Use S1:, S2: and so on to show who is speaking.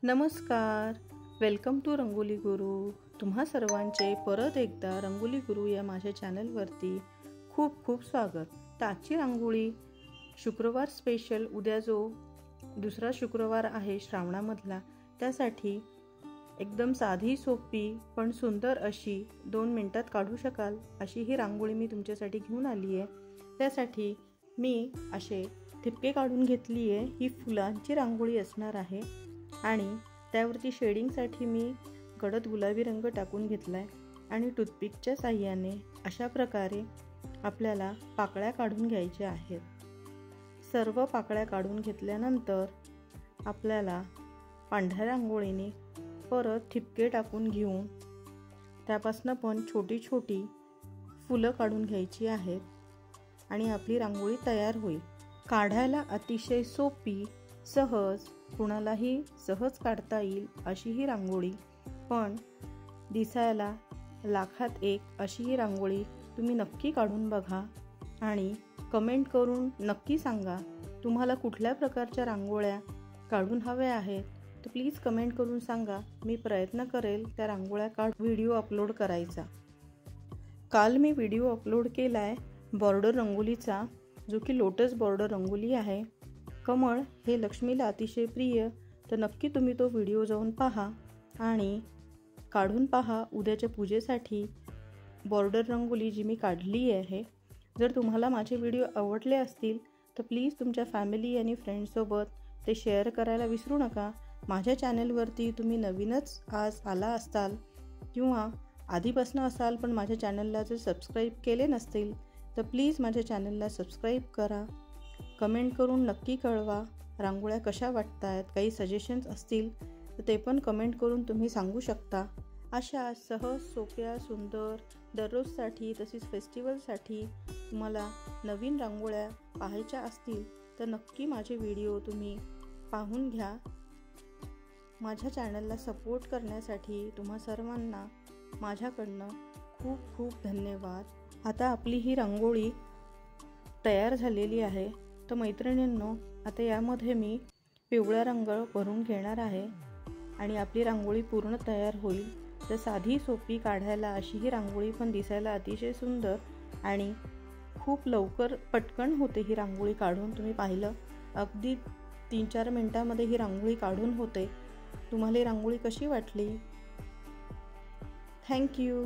S1: नमस्कार, welcome to rangoli गुरु। तुम्हा सर्वांचे परत एकदा रंगोली गुरु या माझ्या चॅनलवरती खूप खूप स्वागत। तर आजची रांगोळी शुक्रवार स्पेशल, उद्या जो दुसरा शुक्रवार आहे श्रावणामधला, त्यासाठी एकदम साधी सोपी पण सुंदर अशी 2 मिनिटात काढू शकाल अशी ही रांगोळी मी तुमच्यासाठी घेऊन आली आहे। त्यासाठी मी असे ठिपके काढून घेतली आहे। ही फुलांची रांगोळी असणार आहे आणि त्यावरती शेडिंगसाठी मी गडद गुलाबी रंग टाकून घेतला आहे आणि टूथपिकच्या साहाय्याने अशा प्रकारे आपल्याला पाकळ्या काढून घ्यायच्या आहेत। सर्व पाकळ्या काढून घेतल्यानंतर आपल्याला पांढऱ्या रांगोळीने परत ठिपके टाकून घेऊन त्यापासून पण छोटी छोटी फुलं काढून घ्यायची आहेत आणि आपली रांगोळी तयार होईल। काढायला अतिशय सोपी, सहज, कुणालाही सहज काढता येईल अशी ही रांगोळी, पण दिसायला लाखात एक अशी ही रांगोळी तुम्ही नक्की काढून बघा आणि कमेंट करून नक्की सांगा तुम्हाला कुठल्या प्रकारच्या रांगोळ्या काढून हव्या आहेत। तर प्लीज कमेंट करून सांगा, मी प्रयत्न करेल त्या रांगोळ्या व्हिडिओ अपलोड करायचा। काल मी व्हिडिओ अपलोड केला आहे बॉर्डर रंगोलीचा, जो की लोटस बॉर्डर रंगोली आहे। कमळ हे लक्ष्मीला अतिशय प्रिय, तर नक्की तुम्ही तो व्हिडिओ जाऊन पहा आणि काढून पहा उद्याच्या पूजेसाठी बॉर्डर रंगोली जी मी काढली आहे। जर तुम्हाला माझे व्हिडिओ आवडले असतील तर प्लीज तुमच्या फॅमिली आणि फ्रेंड्ससोबत ते शेअर करायला विसरू नका। माझ्या चॅनलवरती तुम्ही नवीनच आज आला असाल किंवा आधीपासून असाल पण माझ्या चॅनलला जर सबस्क्राईब केले नसतील तर प्लीज माझ्या चॅनलला सबस्क्राईब करा। कमेंट करून नक्की कळवा रांगोळ्या कशा वाटत आहेत, काही सजेशन्स असतील तर ते पण कमेंट करून तुम्ही सांगू शकता। अशा सहज सोप्या सुंदर दररोजसाठी तसेच फेस्टिवलसाठी तुम्हाला नवीन रांगोळ्या पाहायच्या असतील तर नक्की माझे व्हिडिओ तुम्ही पाहून घ्या। माझ्या चॅनलला सपोर्ट करण्यासाठी तुम्हा सर्वांना माझ्याकडनं खूप खूप धन्यवाद। आता आपली ही रांगोळी तयार झालेली आहे। तर मैत्रिणींनो, आता यामध्ये मी पिवळा रंग भरून घेणार आहे आणि आपली रांगोळी पूर्ण तयार होईल। तर साधी सोपी काढायला अशी ही रांगोळी, पण दिसायला अतिशय सुंदर आणि खूप लवकर पटकन होते ही रांगोळी काढून। तुम्ही पाहिलं अगदी 3-4 मिनिटांमध्ये ही रांगोळी काढून होते। तुम्हाला ही रांगोळी कशी वाटली? थँक्यू।